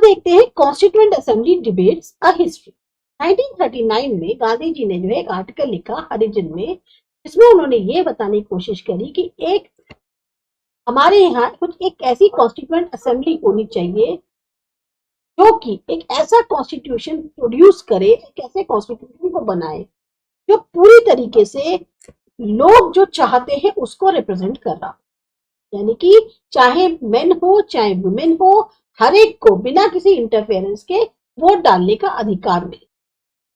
देखते हैं constituent assembly debates a history. 1939 में गांधी जी ने जो है एक आर्टिकल लिखा हरिजन में, जिसमें उन्होंने ये बताने की कोशिश करी कि एक हमारे यहाँ कुछ एक ऐसी कॉन्स्टिट्यूएंट असेंबली होनी चाहिए जो कि एक ऐसा कॉन्स्टिट्यूशन प्रोड्यूस करे, एक ऐसे कॉन्स्टिट्यूशन को बनाए जो पूरी तरीके से लोग जो चाहते हैं उसको रिप्रेजेंट कर रहा, यानी कि चाहे मेन हो चाहे वुमेन हो, हर एक को बिना किसी इंटरफेरेंस के वोट डालने का अधिकार मिले।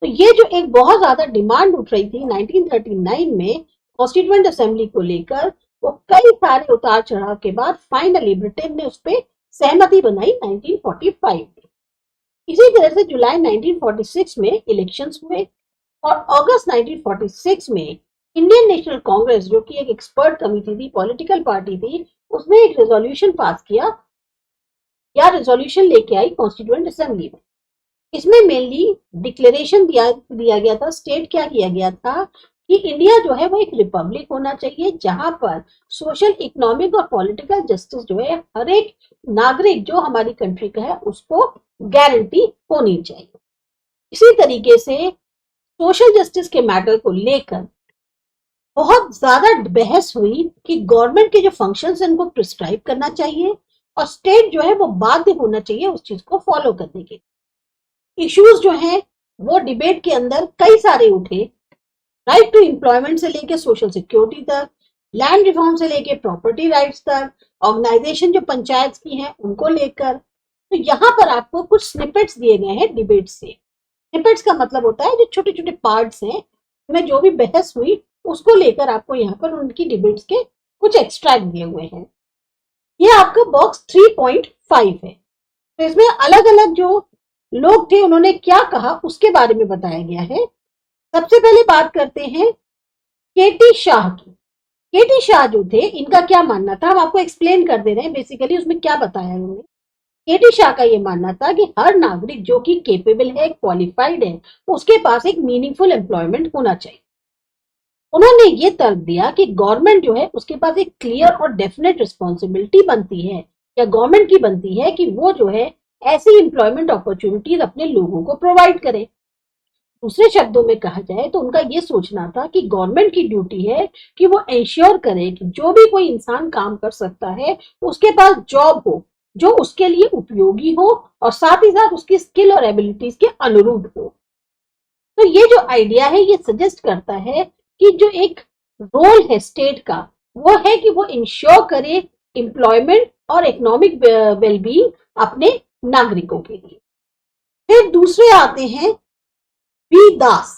तो ये जो एक बहुत ज्यादा डिमांड उठ रही थी 1939 में कॉन्स्टिट्यूएंट असेंबली को लेकर, वो कई सारे उतार चढ़ाव के बाद फाइनली ब्रिटेन ने उस पर सहमति बनाई 1945 में। इसी तरह से जुलाई 1946 में इलेक्शंस हुए और अगस्त 1946 में इंडियन नेशनल कांग्रेस, जो कि एक एक्सपर्ट कमिटी थी, पॉलिटिकल पार्टी थी, उसने एक रेजोल्यूशन पास किया या रेजोल्यूशन लेके आई कॉन्स्टिट्यूएंट असेंबली में। इसमें मेनली डिक्लेरेशन दिया गया था, स्टेट क्या किया गया था कि इंडिया जो है वो एक रिपब्लिक होना चाहिए जहां पर सोशल, इकोनॉमिक और पॉलिटिकल जस्टिस जो है हर एक नागरिक जो हमारी कंट्री का है उसको गारंटी होनी चाहिए। इसी तरीके से सोशल जस्टिस के मैटर को लेकर बहुत ज्यादा बहस हुई कि गवर्नमेंट के जो फंक्शंस हैं उनको प्रिस्क्राइब करना चाहिए और स्टेट जो है वो बाध्य होना चाहिए उस चीज को फॉलो करने के। इश्यूज जो हैं वो डिबेट के अंदर कई सारे उठे, राइट टू एम्प्लॉयमेंट से लेके सोशल सिक्योरिटी तक, लैंड रिफॉर्म से लेके प्रॉपर्टी राइट्स तक, ऑर्गेनाइजेशन जो पंचायत की हैं उनको लेकर। तो यहाँ पर आपको कुछ स्निपेट्स दिए गए हैं डिबेट से। स्निपेट्स का मतलब होता है जो छोटे छोटे पार्ट्स हैं में जो भी बहस हुई उसको लेकर आपको यहाँ पर उनकी डिबेट्स के कुछ एक्सट्रैक्ट दिए हुए हैं। ये आपका बॉक्स 3.5 है। तो इसमें अलग अलग जो लोग थे उन्होंने क्या कहा उसके बारे में बताया गया है। सबसे पहले बात करते हैं केटी शाह की। केटी शाह जो थे इनका क्या मानना था, हम आपको एक्सप्लेन कर दे रहे हैं बेसिकली उसमें क्या बताया उन्होंने। केटी शाह का ये मानना था कि हर नागरिक जो कि केपेबल है, क्वालिफाइड है, उसके पास एक मीनिंगफुल एम्प्लॉयमेंट होना चाहिए। उन्होंने ये तर्क दिया कि गवर्नमेंट जो है उसके पास एक क्लियर और डेफिनेट रिस्पॉन्सिबिलिटी बनती है या गवर्नमेंट की बनती है कि वो जो है ऐसी एम्प्लॉयमेंट अपॉर्चुनिटीज अपने लोगों को प्रोवाइड करे। दूसरे शब्दों में कहा जाए तो उनका ये सोचना था कि गवर्नमेंट की ड्यूटी है कि वो इंश्योर करे कि जो भी कोई इंसान काम कर सकता है उसके पास जॉब हो जो उसके लिए उपयोगी हो और साथ ही साथ उसकी स्किल और एबिलिटीज के अनुरूप हो। तो ये जो आइडिया है ये सजेस्ट करता है कि जो एक रोल है स्टेट का वो है कि वो इंश्योर करे एम्प्लॉयमेंट और इकोनॉमिक वेलबींग अपने नागरिकों के लिए। फिर दूसरे आते हैं वी दास।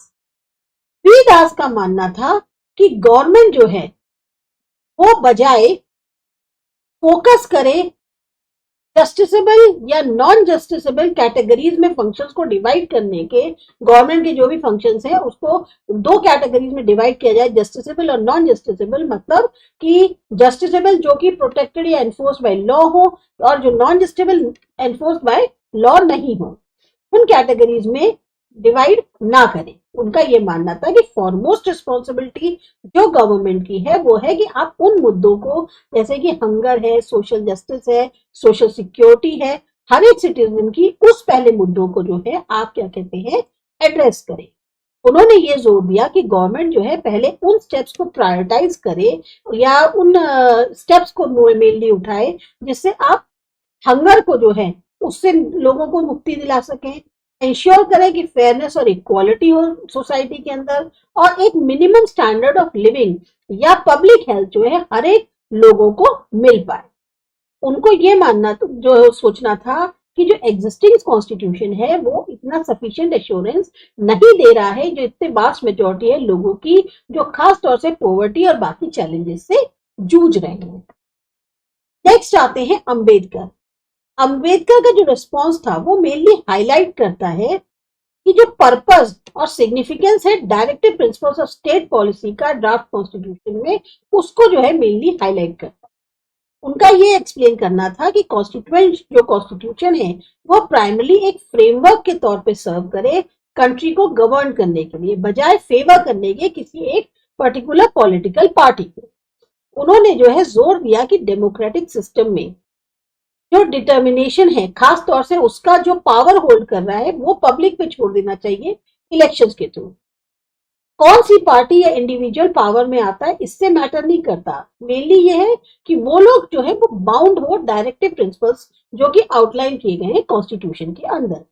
वी दास का मानना था कि गवर्नमेंट जो है वो बजाय फोकस करे जस्टिसेबल या नॉन जस्टिसेबल कैटेगरीज में फंक्शंस को डिवाइड करने के, गवर्नमेंट के जो भी फंक्शंस हैं उसको दो कैटेगरीज में डिवाइड किया जाए, जस्टिसेबल और नॉन जस्टिसेबल। मतलब कि जस्टिसेबल जो कि प्रोटेक्टेड या एनफोर्स बाय लॉ हो और जो non justiciable enforce by law नहीं हो, उन कैटेगरीज में डिवाइड ना करें। उनका ये मानना था कि फॉरमोस्ट रिस्पॉन्सिबिलिटी जो गवर्नमेंट की है वो है कि आप उन मुद्दों को, जैसे कि हंगर है, सोशल जस्टिस है, सोशल सिक्योरिटी है, हर एक सिटीजन की उस पहले मुद्दों को जो है आप क्या कहते हैं एड्रेस करें। उन्होंने ये जोर दिया कि गवर्नमेंट जो है पहले उन स्टेप्स को प्रायोरिटाइज करे या उन स्टेप्स को मेनली उठाए जिससे आप हंगर को जो है उससे लोगों को मुक्ति दिला सकें, इंश्योर करें कि फेयरनेस और इक्वालिटी हो सोसाइटी के अंदर, और एक मिनिमम स्टैंडर्ड ऑफ लिविंग या पब्लिक हेल्थ जो है हर एक लोगों को मिल पाए। उनको ये मानना जो सोचना था कि जो एग्जिस्टिंग कॉन्स्टिट्यूशन है वो इतना सफिशिएंट एश्योरेंस नहीं दे रहा है जो इतने वास्ट मेजॉरिटी है लोगों की जो खास तौर से पॉवर्टी और बाकी चैलेंजेस से जूझ रहे हैं। नेक्स्ट आते हैं अंबेडकर। अंबेडकर का जो रिस्पॉन्स था वो मेनली हाईलाइट करता है कि जो पर्पस और सिग्निफिकेंस है directive principles of state policy का ड्राफ्ट कॉन्स्टिट्यूशन में, उसको जो है मेनली हाईलाइट करता है। उनका ये एक्सप्लेन करना था कि कॉन्स्टिट्यूशन है वो प्राइमरली एक फ्रेमवर्क के तौर पे सर्व करे कंट्री को गवर्न करने के लिए, बजाय फेवर करने के किसी एक पर्टिकुलर पॉलिटिकल पार्टी को। उन्होंने जो है जोर दिया कि डेमोक्रेटिक सिस्टम में जो डिटर्मिनेशन है खास तौर से उसका जो पावर होल्ड कर रहा है वो पब्लिक पे छोड़ देना चाहिए इलेक्शंस के थ्रू। कौन सी पार्टी या इंडिविजुअल पावर में आता है इससे मैटर नहीं करता, मेनली ये है कि वो लोग जो है वो बाउंड हो डायरेक्टिव प्रिंसिपल्स जो कि आउटलाइन किए गए हैं कॉन्स्टिट्यूशन के अंदर।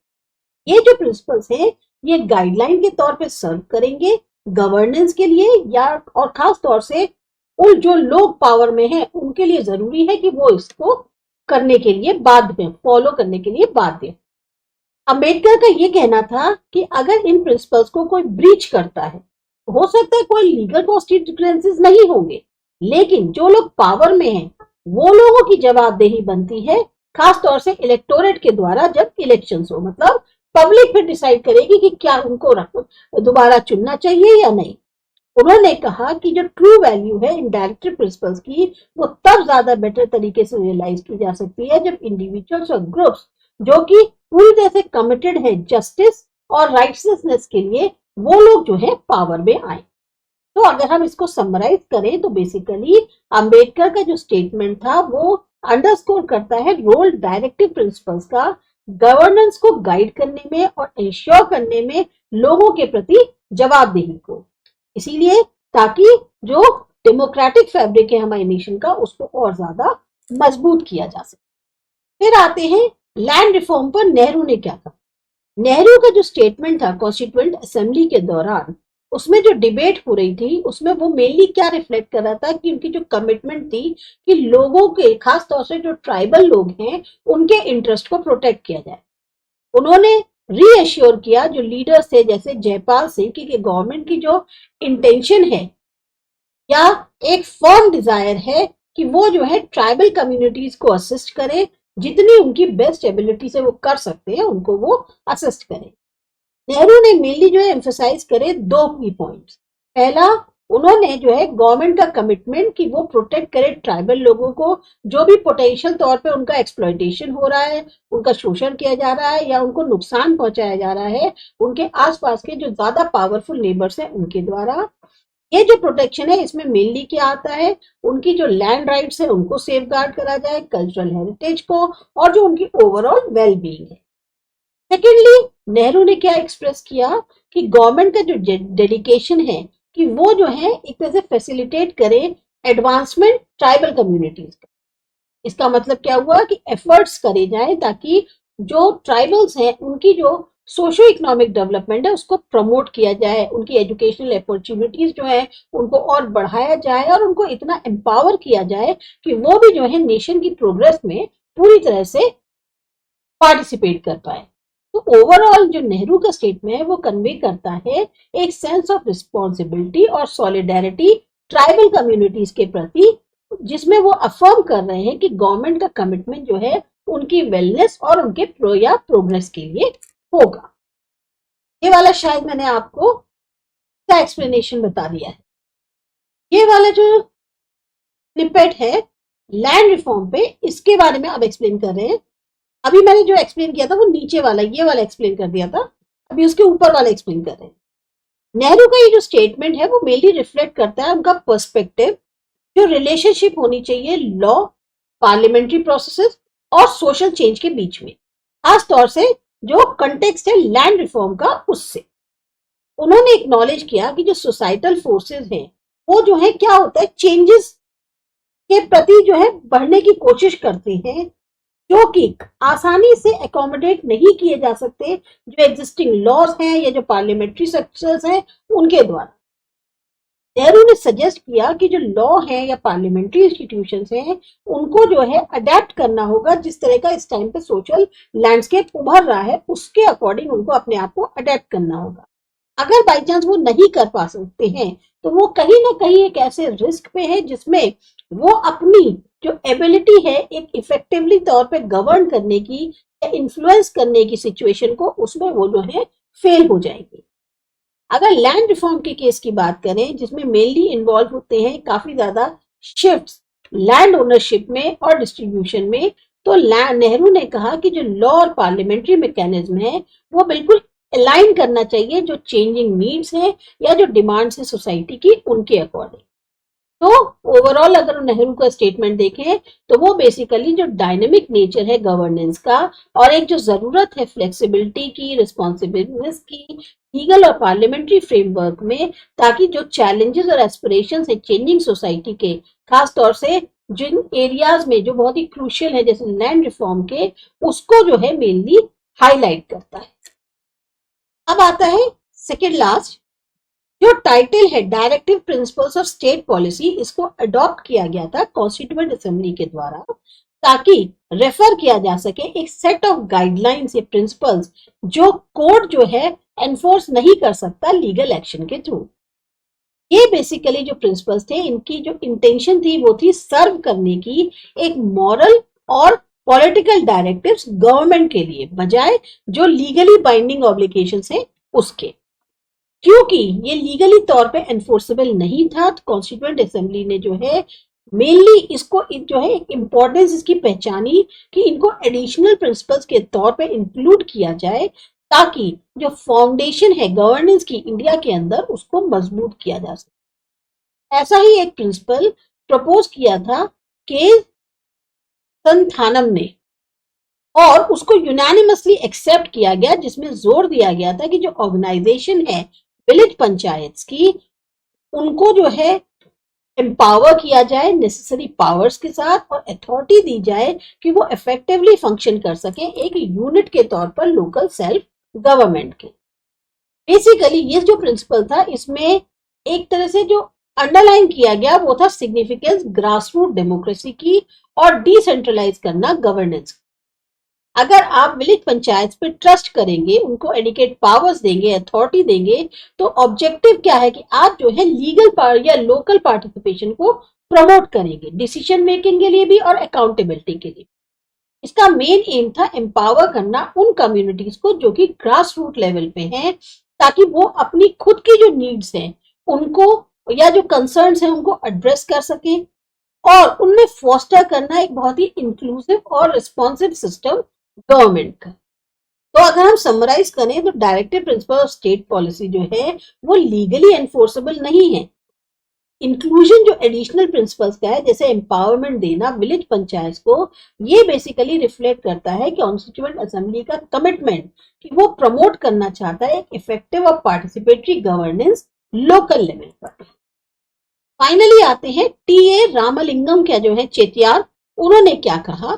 ये जो प्रिंसिपल्स हैं ये गाइडलाइन के तौर पे सर्व करेंगे गवर्नेंस के लिए, या और खास तौर से उन जो लोग पावर में हैं उनके लिए जरूरी है कि वो इसको करने के लिए बाध्य हैं, फॉलो करने के लिए बाध्य। अंबेडकर का ये कहना था कि अगर इन प्रिंसिपल्स को कोई ब्रीच करता है, हो सकता है कोई लीगल कॉन्सिक्वेंसेस नहीं होंगे, लेकिन जो लोग पावर में हैं वो लोगों की जवाबदेही बनती है, खास तौर से इलेक्टोरेट के द्वारा जब इलेक्शंस हो, मतलब पब्लिक फिर डिसाइड करेगी कि क्या उनको दोबारा चुनना चाहिए या नहीं। उन्होंने कहा कि जो ट्रू वैल्यू है इन डायरेक्टिव प्रिंसिपल्स की वो तब ज्यादा बेटर तरीके से रियलाइज की जा सकती है जब इंडिविजुअल्स और ग्रुप्स जो कि पूरी तरह से कमिटेड है जस्टिस और राइटसनेस के लिए वो लोग जो है पावर में आए। तो अगर हम इसको समराइज करें तो बेसिकली अंबेडकर का जो स्टेटमेंट था वो अंडरस्कोर करता है रोल डायरेक्टिव प्रिंसिपल्स का गवर्नेंस को गाइड करने में और इंश्योर करने में लोगों के प्रति जवाबदेही को, इसीलिए ताकि जो डेमोक्रेटिक फैब्रिक है हमारे नेशन का उसको और ज्यादा मजबूत किया जा सके। फिर आते हैं लैंड रिफॉर्म पर नेहरू ने क्या कहा। नेहरू का जो स्टेटमेंट था कॉन्स्टिट्यूएंट असेंबली के दौरान, उसमें जो डिबेट हो रही थी उसमें वो मेनली क्या रिफ्लेक्ट कर रहा था कि उनकी जो कमिटमेंट थी कि लोगों के खास तौर से जो ट्राइबल लोग हैं उनके इंटरेस्ट को प्रोटेक्ट किया जाए। उन्होंने रीएश्योर किया जो लीडर्स थे जैसे जयपाल सिंह की गवर्नमेंट की जो इंटेंशन है या एक फर्म डिजायर है कि वो जो है ट्राइबल कम्युनिटीज को असिस्ट करे, जितनी उनकी बेस्ट एबिलिटी से वो कर सकते हैं उनको वो असिस्ट करें। नेहरू ने मेनली जो है एम्फसाइज करे दो की पॉइंट्स। पहला, उन्होंने जो है गवर्नमेंट का कमिटमेंट कि वो प्रोटेक्ट करे ट्राइबल लोगों को, जो भी पोटेंशियल तौर पे उनका एक्सप्लॉयटेशन हो रहा है, उनका शोषण किया जा रहा है या उनको नुकसान पहुंचाया जा रहा है उनके आसपास के जो ज्यादा पावरफुल नेबर्स हैं उनके द्वारा। ये जो प्रोटेक्शन है इसमें मेनली क्या आता है, उनकी जो लैंड राइट्स है उनको सेफ गार्ड करा जाए, कल्चरल हेरिटेज को, और जो उनकी ओवरऑल वेल बीइंग है। सेकेंडली, नेहरू ने क्या एक्सप्रेस किया कि गवर्नमेंट का जो डेडिकेशन है कि वो जो है एक तरह से फैसिलिटेट करे एडवांसमेंट ट्राइबल कम्युनिटीज का। इसका मतलब क्या हुआ कि एफर्ट्स करे जाए ताकि जो ट्राइबल्स हैं उनकी जो सोशो इकोनॉमिक डेवलपमेंट है उसको प्रमोट किया जाए, उनकी एजुकेशनल अपॉर्चुनिटीज जो है उनको और बढ़ाया जाए और उनको इतना एम्पावर किया जाए कि वो भी जो है नेशन की प्रोग्रेस में पूरी तरह से पार्टिसिपेट कर पाए। तो ओवरऑल जो नेहरू का स्टेटमेंट है वो कन्वे करता है एक सेंस ऑफ रिस्पॉन्सिबिलिटी और सॉलिडेरिटी ट्राइबल कम्युनिटीज के प्रति, जिसमें वो अफर्म कर रहे हैं कि गवर्नमेंट का कमिटमेंट जो है उनकी वेलनेस और उनके प्रोग्रेस के लिए होगा। ये वाला शायद मैंने आपको इसका एक्सप्लेनेशन बता दिया है। ये वाला जो स्निपेट है लैंड रिफॉर्म पे, इसके बारे में अब एक्सप्लेन कर रहे हैं। अभी मैंने जो एक्सप्लेन किया था वो नीचे वाला ये वाला एक्सप्लेन कर दिया था, अभी उसके ऊपर वाला एक्सप्लेन कर रहे हैं। नेहरू का ये जो स्टेटमेंट है वो मेनली रिफ्लेक्ट करता है उनका पर्सपेक्टिव, जो रिलेशनशिप होनी चाहिए लॉ, पार्लियामेंट्री प्रोसेसेस और सोशल चेंज के बीच में, खास तौर से जो कंटेक्स्ट है लैंड रिफॉर्म का उससे। उन्होंने एक्नॉलेज किया कि जो सोसाइटल फोर्सेस हैं वो जो है क्या होता है चेंजेस के प्रति जो है बढ़ने की कोशिश करते हैं, जो कि आसानी से एकोमोडेट नहीं किए जा सकते जो एग्जिस्टिंग लॉज हैं या जो पार्लियामेंट्री स्ट्रक्चर्स हैं उनके द्वारा। नेहरू ने सजेस्ट किया कि जो लॉ है या पार्लियामेंट्री इंस्टीट्यूशंस हैं उनको जो है अडेप्ट करना होगा, जिस तरह का इस टाइम पे सोशल लैंडस्केप उभर रहा है उसके अकॉर्डिंग उनको अपने आप को अडेप्ट करना होगा। अगर बाई चांस वो नहीं कर पा सकते हैं तो वो कहीं ना कहीं एक ऐसे रिस्क पे है जिसमें वो अपनी जो एबिलिटी है एक इफेक्टिवली तौर पे गवर्न करने की या इन्फ्लुएंस करने की सिचुएशन को, उसमें वो जो है फेल हो जाएगी। अगर लैंड रिफॉर्म के केस की बात करें जिसमें मेनली इन्वॉल्व होते हैं काफी ज्यादा शिफ्ट्स लैंड ओनरशिप में और डिस्ट्रीब्यूशन में, तो नेहरू ने कहा कि जो लॉ और पार्लियामेंट्री मैकेनिज्म है वो बिल्कुल अलाइन करना चाहिए जो चेंजिंग नीड्स हैं या जो डिमांड्स है सोसाइटी की उनके अकॉर्डिंग। तो ओवरऑल अगर नेहरू का स्टेटमेंट देखें तो वो बेसिकली जो डायनेमिक नेचर है गवर्नेंस का और एक जो जरूरत है फ्लेक्सिबिलिटी की, रिस्पॉन्सिबिलिटीज की, लीगल और पार्लियामेंट्री फ्रेमवर्क में, ताकि जो चैलेंजेस और एस्पिरेशंस है चेंजिंग सोसाइटी के, खास तौर से जिन एरियाज में जो बहुत ही क्रूशियल है जैसे लैंड रिफॉर्म के, उसको जो है मेनली हाईलाइट करता है। अब आता है सेकेंड लास्ट जो टाइटल है directive principles of state policy, इसको अडॉप्ट किया गया था कॉन्स्टिट्यूएंट असेंबली के द्वारा ताकि रेफर किया जा सके एक सेट ऑफ गाइडलाइंस या प्रिंसिपल्स जो कोर्ट जो है एनफोर्स नहीं कर सकता लीगल एक्शन के थ्रू। ये बेसिकली जो प्रिंसिपल्स थे इनकी जो इंटेंशन थी वो थी सर्व करने की एक मॉरल और पॉलिटिकल डायरेक्टिव्स गवर्नमेंट के लिए, बजाय जो लीगली बाइंडिंग ऑब्लिगेशंस है उसके। क्योंकि ये लीगली तौर पे एनफोर्सेबल नहीं था तो कॉन्स्टिट्यूएंट असेंबली ने जो है मेनली इसको जो है एक इम्पोर्टेंस इसकी पहचानी कि इनको एडिशनल प्रिंसिपल्स के तौर पे इंक्लूड किया जाए ताकि जो फाउंडेशन है गवर्नेंस की इंडिया के अंदर उसको मजबूत किया जा सके। ऐसा ही एक प्रिंसिपल प्रपोज किया था के संथानम ने और उसको यूनानिमसली एक्सेप्ट किया गया, जिसमें जोर दिया गया था कि जो ऑर्गेनाइजेशन है विलेज पंचायत की उनको जो है एम्पावर किया जाए नेसेसरी पावर्स के साथ और अथॉरिटी दी जाए कि वो इफेक्टिवली फंक्शन कर सके एक यूनिट के तौर पर लोकल सेल्फ गवर्नमेंट के। बेसिकली ये जो प्रिंसिपल था इसमें एक तरह से जो अंडरलाइन किया गया वो था सिग्निफिकेंस ग्रासरूट डेमोक्रेसी की और डिसेंट्रलाइज करना गवर्नेंस। अगर आप विलेज पंचायत पे ट्रस्ट करेंगे, उनको एडिकेट पावर्स देंगे, अथॉरिटी देंगे, तो ऑब्जेक्टिव क्या है कि आप जो है लीगल या लोकल पार्टिसिपेशन को प्रमोट करेंगे डिसीजन मेकिंग के लिए भी और अकाउंटेबिलिटी के लिए। इसका मेन एम था एम्पावर करना उन कम्युनिटीज को जो कि ग्रास रूट लेवल पे हैं, ताकि वो अपनी खुद की जो नीड्स हैं उनको या जो कंसर्न्स हैं उनको एड्रेस कर सकें और उनमें फोस्टर करना एक बहुत ही इंक्लूसिव और रिस्पॉन्सिव सिस्टम गवर्नमेंट का। तो अगर हम समराइज करें तो directive principle of state policy जो है वो लीगली एनफोर्सेबल नहीं है। इंक्लूजन जो एडिशनल प्रिंसिपल्स का है जैसे एम्पावरमेंट देना विलेज पंचायत को, ये बेसिकली रिफ्लेक्ट करता है कि कॉन्स्टिट्यूएंट असेंबली का कमिटमेंट कि वो प्रमोट करना चाहता है एक इफेक्टिव और पार्टिसिपेटरी गवर्नेंस लोकल लेवल पर। फाइनली आते हैं टी.ए. रामलिंगम क्या जो है चेटियार, उन्होंने क्या कहा।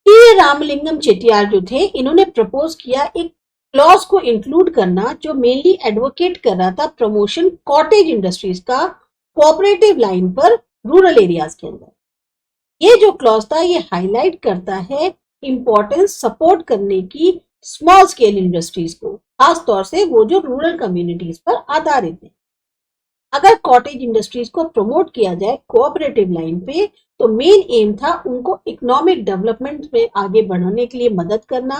टी.ए. रामलिंगम चेटियार जो थे इन्होंने प्रपोज किया एक क्लॉज को इंक्लूड करना जो मेनली एडवोकेट कर रहा था प्रमोशन कॉटेज इंडस्ट्रीज का कोऑपरेटिव लाइन पर रूरल एरियाज के अंदर। ये जो क्लॉज था ये हाईलाइट करता है इंपॉर्टेंस सपोर्ट करने की स्मॉल स्केल इंडस्ट्रीज को, खास तौर से वो जो रूरल कम्युनिटीज पर आधारित है। अगर कॉटेज इंडस्ट्रीज को प्रमोट किया जाए कोऑपरेटिव लाइन पे तो मेन एम था उनको इकोनॉमिक डेवलपमेंट में आगे बढ़ाने के लिए मदद करना,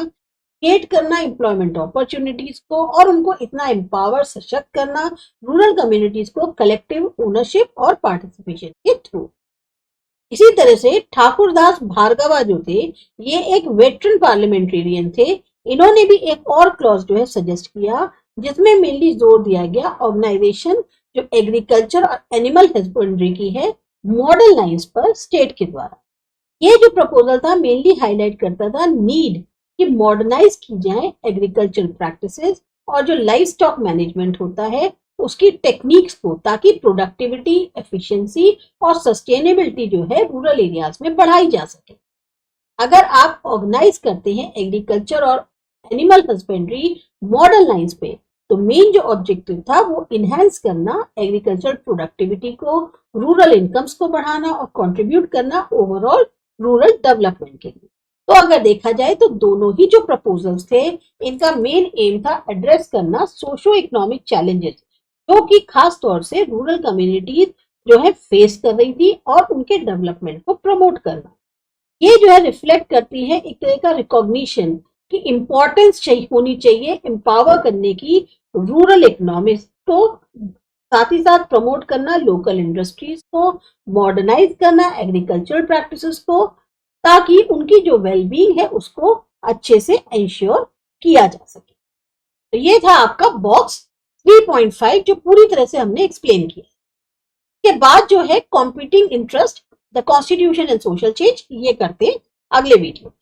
क्रिएट करना एम्प्लॉयमेंट अपॉर्चुनिटीज को और उनको इतना एम्पावर सशक्त करना रूरल कम्युनिटीज को कलेक्टिव ओनरशिप और पार्टिसिपेशन के थ्रू। इसी तरह से ठाकुरदास भार्गवा जो थे ये एक वेटरन पार्लियामेंटेरियन थे, इन्होंने भी एक और क्लॉज जो है सजेस्ट किया जिसमें मेनली जोर दिया गया ऑर्गेनाइजेशन जो एग्रीकल्चर और एनिमल हस्बेंड्री की है मॉडल लाइंस पर स्टेट के द्वारा। ये जो प्रपोजल था मेनली हाईलाइट करता था नीड कि मॉडर्नाइज की जाए एग्रीकल्चर प्रैक्टिसेस और जो लाइफ स्टॉक मैनेजमेंट होता है उसकी टेक्निक्स को, ताकि प्रोडक्टिविटी, एफिशिएंसी और सस्टेनेबिलिटी जो है रूरल एरियाज में बढ़ाई जा सके। अगर आप ऑर्गेनाइज करते हैं एग्रीकल्चर और एनिमल हस्बेंड्री मॉडल लाइंस पे तो मेन जो ऑब्जेक्टिव था वो इनहेंस करना एग्रीकल्चर प्रोडक्टिविटी को, रूरल इनकम्स को बढ़ाना और कंट्रीब्यूट करना ओवरऑल रूरल डेवलपमेंट के लिए। तो अगर देखा जाए तो दोनों ही जो प्रपोजल्स थे इनका मेन एम था एड्रेस करना सोशो इकोनॉमिक चैलेंजेस जो कि खास तौर से रूरल कम्युनिटीज जो है फेस कर रही थी और उनके डेवलपमेंट को प्रमोट करना। ये जो है रिफ्लेक्ट करती है एक तरह का रिकॉग्निशन की इंपॉर्टेंस होनी चाहिए एम्पावर करने की रूरल इकोनॉमिक्स को, साथ ही साथ प्रमोट करना लोकल इंडस्ट्रीज को, मॉडर्नाइज करना एग्रीकल्चरल प्रैक्टिसेस को, ताकि उनकी जो वेलबींग है उसको अच्छे से इंश्योर किया जा सके। तो ये था आपका बॉक्स 3.5 जो पूरी तरह से हमने एक्सप्लेन किया। के बाद जो है competing interest, the constitution and social change, ये करते हैं अगले वीडियो।